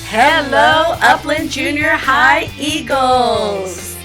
Hello, Upland Junior High Eagles!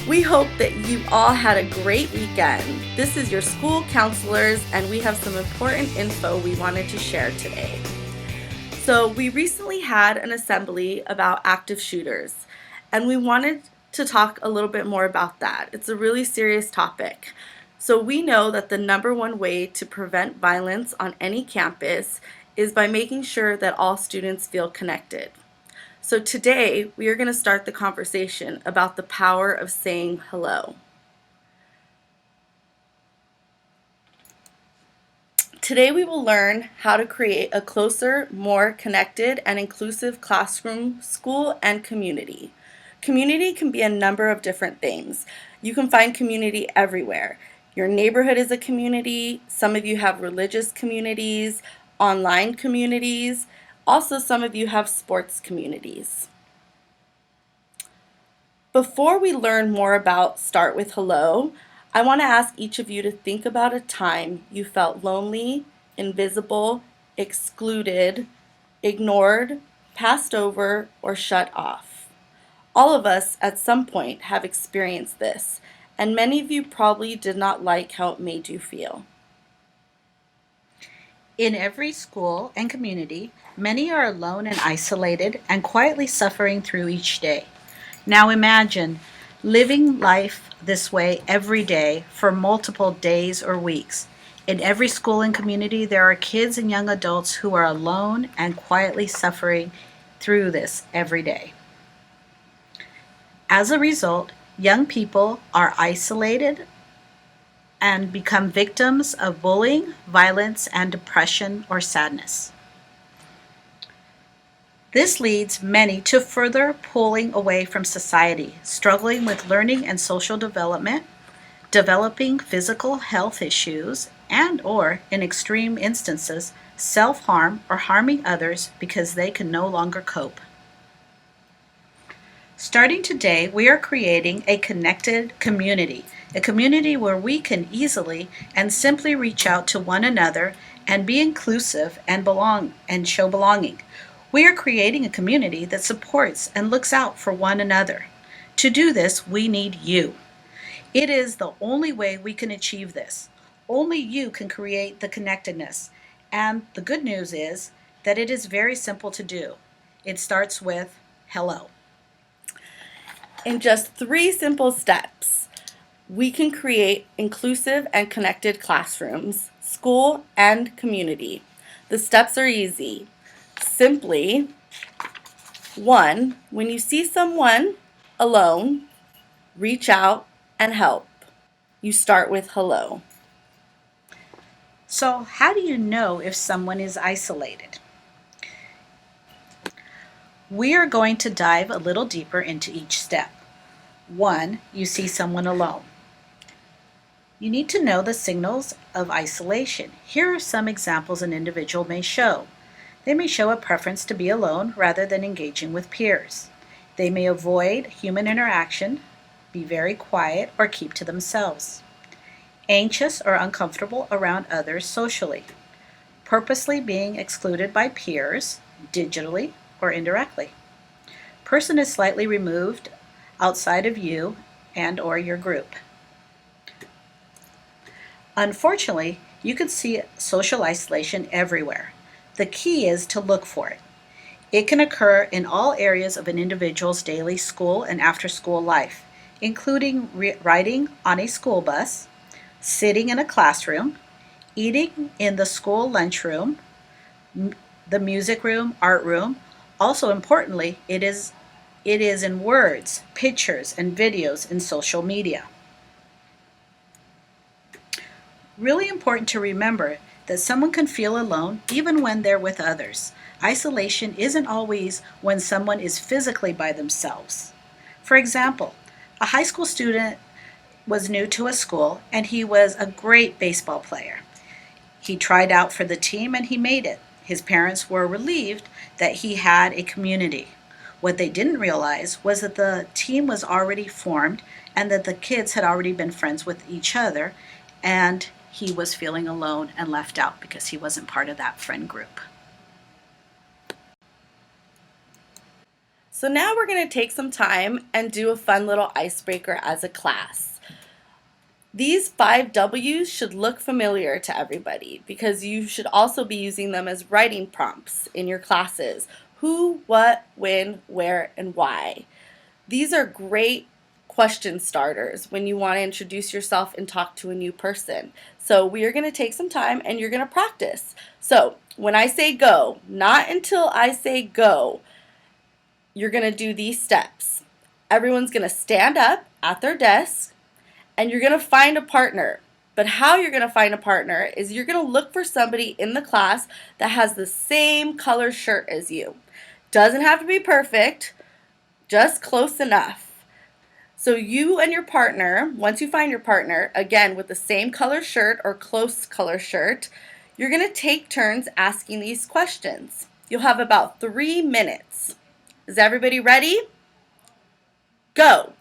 We hope that you all had a great weekend. This is your school counselors, and we have some important info we wanted to share today. So we recently had an assembly about active shooters, and we wanted to talk a little bit more about that. It's a really serious topic. So we know that the number one way to prevent violence on any campus is by making sure that all students feel connected. So today we are going to start the conversation about the power of saying hello. Today we will learn how to create a closer, more connected, and inclusive classroom, school, and community. Community can be a number of different things. You can find community everywhere. Your neighborhood is a community. Some of you have religious communities, online communities. Also, some of you have sports communities. Before we learn more about Start with Hello, I want to ask each of you to think about a time you felt lonely, invisible, excluded, ignored, passed over, or shut off. All of us at some point have experienced this, and many of you probably did not like how it made you feel. In every school and community, many are alone and isolated and quietly suffering through each day. Now imagine living life this way every day for multiple days or weeks. In every school and community, there are kids and young adults who are alone and quietly suffering through this every day. As a result, young people are isolated and become victims of bullying, violence, and depression or sadness. This leads many to further pulling away from society, struggling with learning and social development, developing physical health issues, and or, in extreme instances, self-harm or harming others because they can no longer cope. Starting today, we are creating a connected community, a community where we can easily and simply reach out to one another and be inclusive and belong and show belonging. We are creating a community that supports and looks out for one another. To do this, we need you. It is the only way we can achieve this. Only you can create the connectedness. And the good news is that it is very simple to do. It starts with hello. In just 3 simple steps, we can create inclusive and connected classrooms, school, and community. The steps are easy. Simply, 1, when you see someone alone, reach out and help. You start with hello. So, how do you know if someone is isolated? We are going to dive a little deeper into each step. 1, you see someone alone. You need to know the signals of isolation. Here are some examples an individual may show. They may show a preference to be alone rather than engaging with peers. They may avoid human interaction, be very quiet, or keep to themselves. Anxious or uncomfortable around others socially. Purposely being excluded by peers, digitally or indirectly. Person is slightly removed outside of you and or your group. Unfortunately, you can see social isolation everywhere. The key is to look for it. It can occur in all areas of an individual's daily school and after-school life, including riding on a school bus, sitting in a classroom, eating in the school lunchroom, the music room, art room. Also importantly, it is in words, pictures, and videos in social media. Really important to remember that someone can feel alone even when they're with others. Isolation isn't always when someone is physically by themselves. For example, a high school student was new to a school and he was a great baseball player. He tried out for the team and he made it. His parents were relieved that he had a community. What they didn't realize was that the team was already formed and that the kids had already been friends with each other, and he was feeling alone and left out because he wasn't part of that friend group. So now we're going to take some time and do a fun little icebreaker as a class. These 5 W's should look familiar to everybody because you should also be using them as writing prompts in your classes. Who, what, when, where, and why. These are great question starters when you want to introduce yourself and talk to a new person. So we are going to take some time and you're going to practice. So when I say go, not until I say go, you're going to do these steps. Everyone's going to stand up at their desk and you're going to find a partner. But how you're going to find a partner is you're going to look for somebody in the class that has the same color shirt as you. Doesn't have to be perfect, just close enough. So you and your partner, once you find your partner, again with the same color shirt or close color shirt, you're going to take turns asking these questions. You'll have about 3 minutes. Is everybody ready? Go!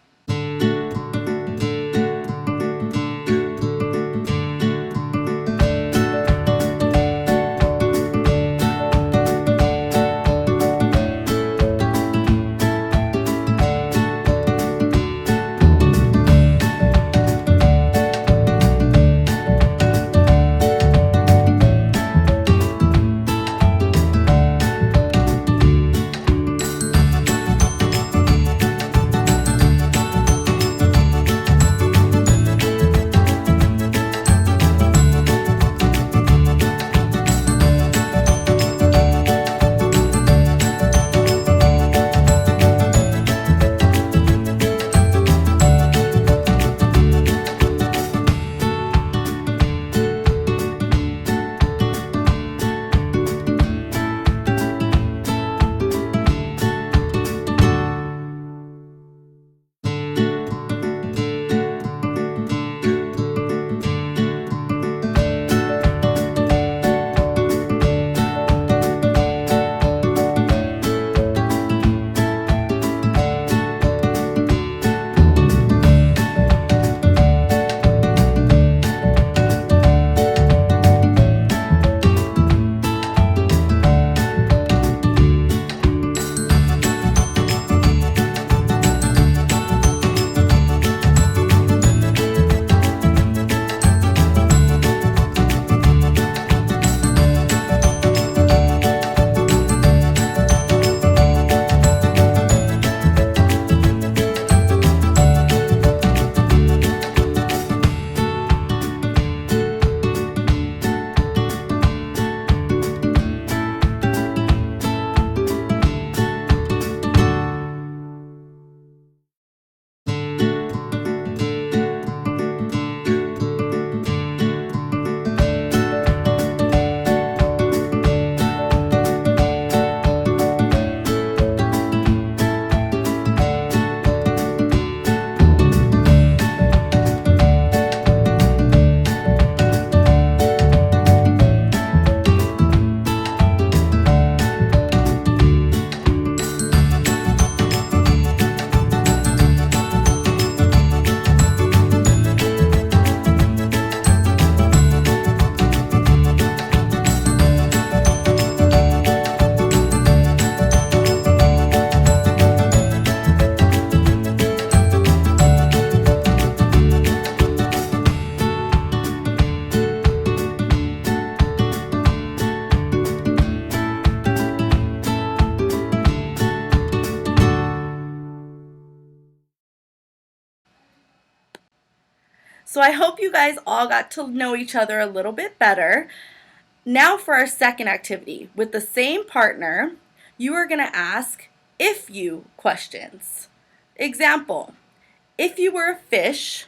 So I hope you guys all got to know each other a little bit better. Now for our second activity. With the same partner, you are going to ask if you questions. Example, if you were a fish,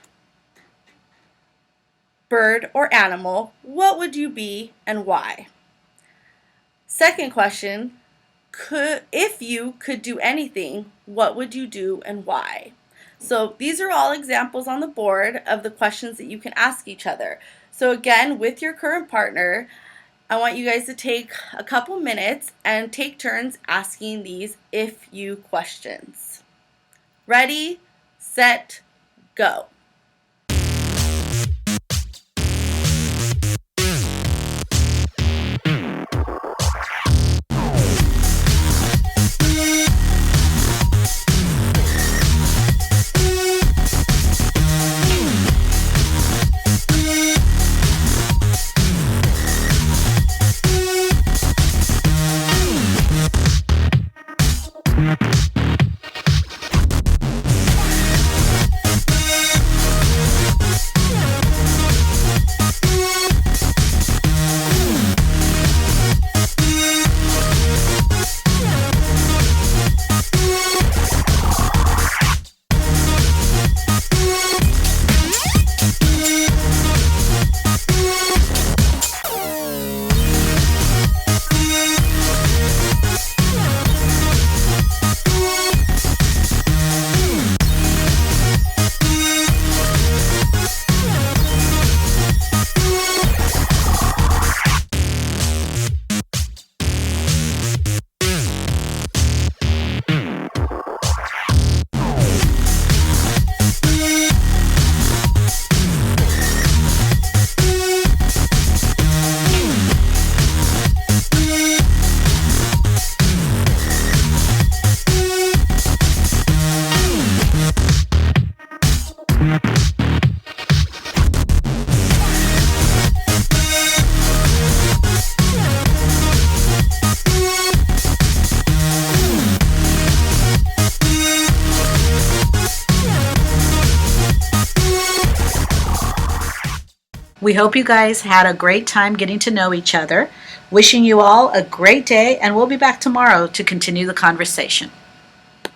bird, or animal, what would you be and why? Second question, if you could do anything, what would you do and why? So these are all examples on the board of the questions that you can ask each other. So again, with your current partner, I want you guys to take a couple minutes and take turns asking these if you questions. Ready, set, go. We hope you guys had a great time getting to know each other. Wishing you all a great day, and we'll be back tomorrow to continue the conversation.